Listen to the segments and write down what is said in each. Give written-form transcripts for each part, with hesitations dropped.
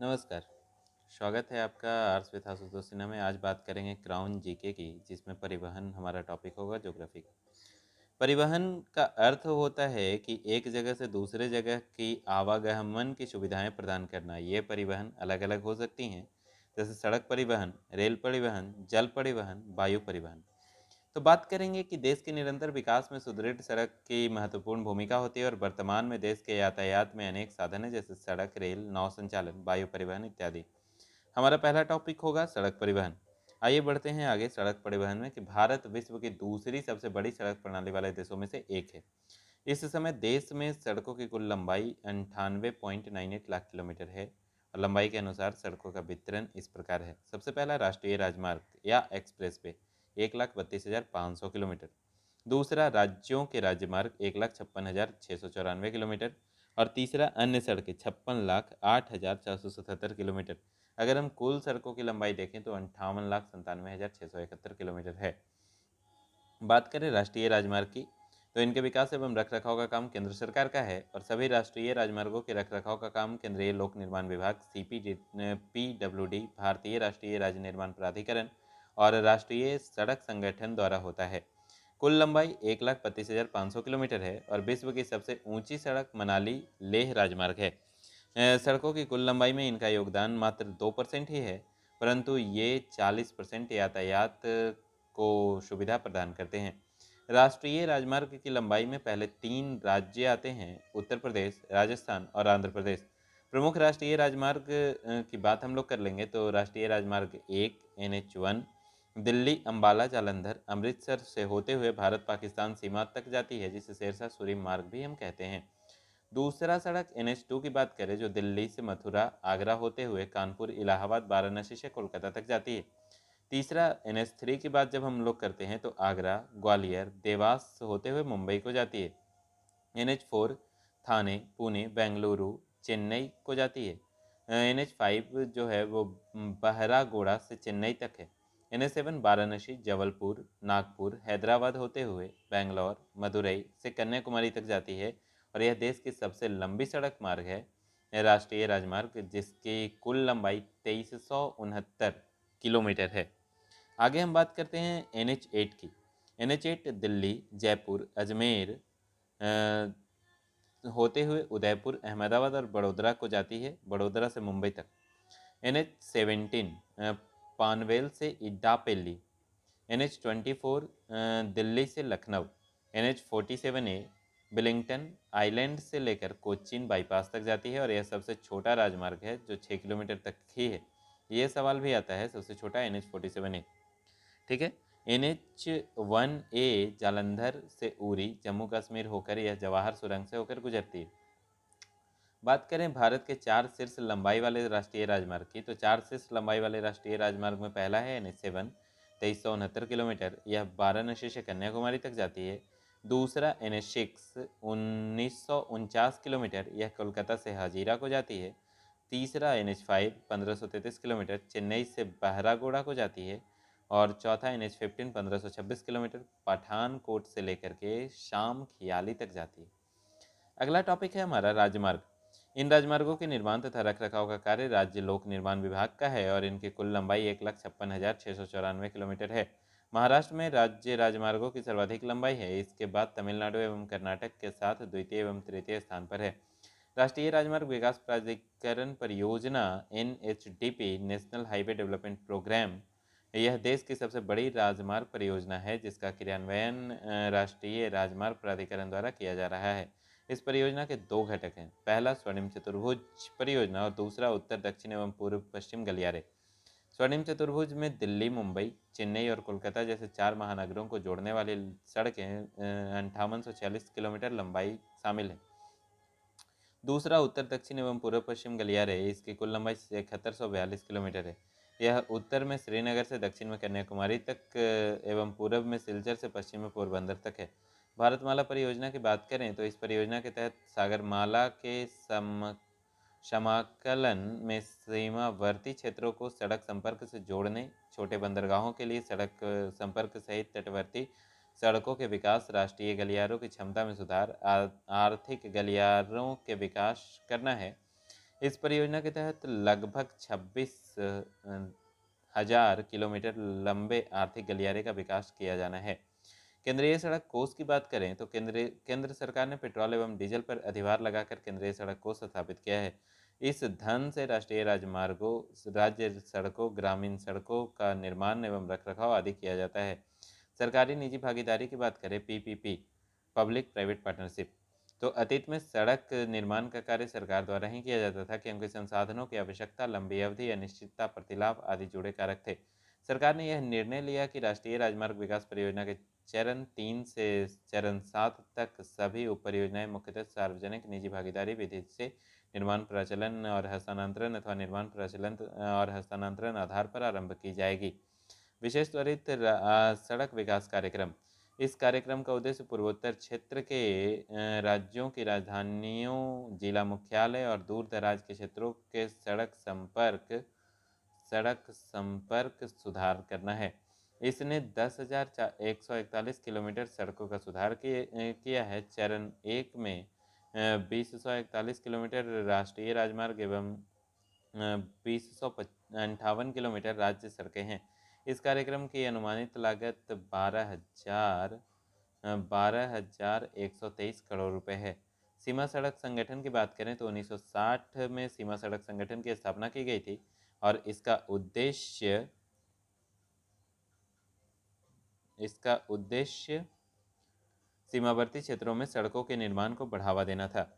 नमस्कार। स्वागत है आपका आर्ट्स विद आशुतोष सिन्हा में। आज बात करेंगे क्राउन जीके की, जिसमें परिवहन हमारा टॉपिक होगा, ज्योग्राफी का। परिवहन का अर्थ होता है कि एक जगह से दूसरे जगह की आवागमन की सुविधाएं प्रदान करना। ये परिवहन अलग अलग हो सकती हैं, जैसे सड़क परिवहन, रेल परिवहन, जल परिवहन, वायु परिवहन। तो बात करेंगे कि देश के निरंतर विकास में सुदृढ़ सड़क की महत्वपूर्ण भूमिका होती है और वर्तमान में देश के यातायात में अनेक साधन हैं, जैसे सड़क, रेल, नौ संचालन, वायु परिवहन इत्यादि। हमारा पहला टॉपिक होगा सड़क परिवहन। आइए बढ़ते हैं आगे। सड़क परिवहन में कि भारत विश्व की दूसरी सबसे बड़ी सड़क प्रणाली वाले देशों में से एक है। इस समय देश में सड़कों की कुल लंबाई 98.98 लाख किलोमीटर है और लंबाई के अनुसार सड़कों का वितरण इस प्रकार है। सबसे पहला राष्ट्रीय राजमार्ग या एक्सप्रेस वे 1,32,500 किलोमीटर। दूसरा राज्यों के राज्यमार्ग 1,56,694 किलोमीटर। और तीसरा अन्य सड़कें 56,08,477 किलोमीटर। अगर हम कुल सड़कों की लंबाई देखें तो 58,97,671 किलोमीटर है। बात करें राष्ट्रीय राजमार्ग की, तो इनके विकास एवं रखरखाव का काम केंद्र सरकार का है और सभी राष्ट्रीय राजमार्गों के रखरखाव का काम केंद्रीय लोक निर्माण विभाग PWD, भारतीय राष्ट्रीय राज्य निर्माण प्राधिकरण और राष्ट्रीय सड़क संगठन द्वारा होता है। कुल लंबाई 1,32,500 किलोमीटर है और विश्व की सबसे ऊंची सड़क मनाली लेह राजमार्ग है। सड़कों की कुल लंबाई में इनका योगदान मात्र 2% ही है, परंतु ये 40% यातायात को सुविधा प्रदान करते हैं। राष्ट्रीय राजमार्ग की लंबाई में पहले 3 राज्य आते हैं, उत्तर प्रदेश, राजस्थान और आंध्र प्रदेश। प्रमुख राष्ट्रीय राजमार्ग की बात हम लोग कर लेंगे तो राष्ट्रीय राजमार्ग 1 NH1 दिल्ली अंबाला जालंधर अमृतसर से होते हुए भारत पाकिस्तान सीमा तक जाती है, जिसे शेरशाह सूरी मार्ग भी हम कहते हैं। दूसरा सड़क NH2 की बात करें जो दिल्ली से मथुरा आगरा होते हुए कानपुर इलाहाबाद वाराणसी से कोलकाता तक जाती है। तीसरा NH3 की बात जब हम लोग करते हैं तो आगरा ग्वालियर देवास होते हुए मुंबई को जाती है। NH4 थाने पुणे बेंगलुरु चेन्नई को जाती है। NH5 जो है वो बहरागोड़ा से चेन्नई तक है। NH7 वाराणसी जबलपुर नागपुर हैदराबाद होते हुए बेंगलोर मदुरई से कन्याकुमारी तक जाती है और यह देश की सबसे लंबी सड़क मार्ग है, राष्ट्रीय राजमार्ग, जिसकी कुल लंबाई 2369 किलोमीटर है। आगे हम बात करते हैं NH8 की। NH8 दिल्ली जयपुर अजमेर होते हुए उदयपुर अहमदाबाद और बड़ोदरा को जाती है, बड़ोदरा से मुंबई तक। NH17 पानवेल से इड्डापेल्ली। NH24 दिल्ली से लखनऊ। NH47A बिलिंगटन आइलैंड से लेकर कोचीन बाईपास तक जाती है और यह सबसे छोटा राजमार्ग है जो 6 किलोमीटर तक ही है। ये सवाल भी आता है, सबसे छोटा NH47A। ठीक है। NH1A जालंधर से उरी जम्मू कश्मीर होकर यह जवाहर सुरंग से होकर गुजरती है। बात करें भारत के 4 शीर्ष लंबाई वाले राष्ट्रीय राजमार्ग की, तो 4 शीर्ष लंबाई वाले राष्ट्रीय राजमार्ग में पहला है NH7 2369 किलोमीटर, यह वाराणसी से कन्याकुमारी तक जाती है। दूसरा NH6 1949 किलोमीटर, यह कोलकाता से हाजीरा को जाती है। तीसरा NH5 1533 किलोमीटर, चेन्नई से बहरागोड़ा को जाती है। और चौथा NH15 1526 किलोमीटर, पठानकोट से लेकर के शाम खियाली तक जाती है। अगला टॉपिक है हमारा राजमार्ग। इन राजमार्गों के निर्माण तथा रखरखाव का कार्य राज्य लोक निर्माण विभाग का है और इनकी कुल लंबाई 1,56,694 किलोमीटर है। महाराष्ट्र में राज्य राजमार्गों की सर्वाधिक लंबाई है, इसके बाद तमिलनाडु एवं कर्नाटक के साथ द्वितीय एवं तृतीय स्थान पर है। राष्ट्रीय राजमार्ग विकास प्राधिकरण परियोजना NHDP national highway development program यह देश की सबसे बड़ी राजमार्ग परियोजना है, जिसका क्रियान्वयन राष्ट्रीय राजमार्ग प्राधिकरण द्वारा किया जा रहा है। इस परियोजना के 2 घटक हैं, पहला स्वर्णिम चतुर्भुज परियोजना और दूसरा उत्तर दक्षिण एवं पूर्व पश्चिम गलियारे। स्वर्णिम चतुर्भुज में दिल्ली मुंबई चेन्नई और कोलकाता जैसे 4 महानगरों को जोड़ने वाली सड़कें 5846 किलोमीटर लंबाई शामिल है। दूसरा उत्तर दक्षिण एवं पूर्व पश्चिम गलियारे, इसकी कुल लंबाई 7142 किलोमीटर है। यह उत्तर में श्रीनगर से दक्षिण में कन्याकुमारी तक एवं पूर्व में सिलचर से पश्चिम में पोरबंदर तक है। भारतमाला परियोजना की बात करें तो इस परियोजना के तहत सागरमाला के समाकलन में सीमावर्ती क्षेत्रों को सड़क संपर्क से जोड़ने, छोटे बंदरगाहों के लिए सड़क संपर्क सहित तटवर्ती सड़कों के विकास, राष्ट्रीय गलियारों की क्षमता में सुधार, आर्थिक गलियारों के विकास करना है। इस परियोजना के तहत लगभग 26,000 किलोमीटर लंबे आर्थिक गलियारे का विकास किया जाना है। केंद्रीय सड़क कोष की बात करें तो केंद्र सरकार ने पेट्रोल एवं डीजल पर अधिभार लगाकर केंद्रीय सड़क कोष स्थापित किया है। इस धन से राष्ट्रीय राजमार्गों, राज्य सड़कों, ग्रामीण सड़कों का निर्माण एवं रखरखाव आदि किया जाता है। सरकारी निजी भागीदारी की बात करें, पीपीपी, पब्लिक प्राइवेट पार्टनरशिप, तो अतीत में सड़क निर्माण का कार्य सरकार द्वारा ही किया जाता था क्योंकि संसाधनों की आवश्यकता, लंबी अवधि, अनिश्चितता, प्रतिलाभ आदि जुड़े कारक थे। सरकार ने यह निर्णय लिया कि राष्ट्रीय राजमार्ग विकास परियोजना के चरण 3 से चरण 7 तक सभी उप परियोजनाएं मुख्यतः सार्वजनिक निजी भागीदारी विधि से निर्माण प्रचलन और हस्तांतरण अथवा निर्माण प्रचलन और हस्तांतरण आधार पर आरंभ की जाएगी। विशेष त्वरित सड़क विकास कार्यक्रम, इस कार्यक्रम का उद्देश्य पूर्वोत्तर क्षेत्र के राज्यों की राजधानियों, जिला मुख्यालय और दूर दराज के क्षेत्रों के सड़क संपर्क सुधार करना है। इसने 10,141 किलोमीटर सड़कों का सुधार किया है। चरण 1 में 20,141 किलोमीटर राष्ट्रीय राजमार्ग एवं 20,58 किलोमीटर राज्य सड़कें हैं। इस कार्यक्रम की अनुमानित लागत 12,123 करोड़ रुपए है। सीमा सड़क संगठन की बात करें तो 1960 में सीमा सड़क संगठन की स्थापना की गई थी और इसका उद्देश्य सीमावर्ती क्षेत्रों में सड़कों के निर्माण को बढ़ावा देना था।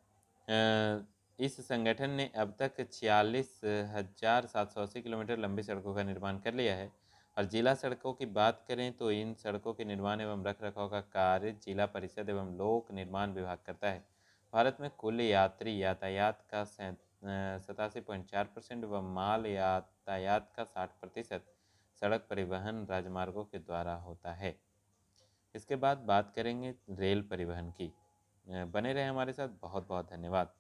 इस संगठन ने अब तक 46,780 किलोमीटर लंबी सड़कों का निर्माण कर लिया है। और जिला सड़कों की बात करें तो इन सड़कों के निर्माण एवं रखरखाव का कार्य जिला परिषद एवं लोक निर्माण विभाग करता है। भारत में कुल यात्री यातायात का 87.4% व माल यातायात का 60% सड़क परिवहन राजमार्गों के द्वारा होता है। इसके बाद बात करेंगे रेल परिवहन की। बने रहे हमारे साथ। बहुत बहुत धन्यवाद।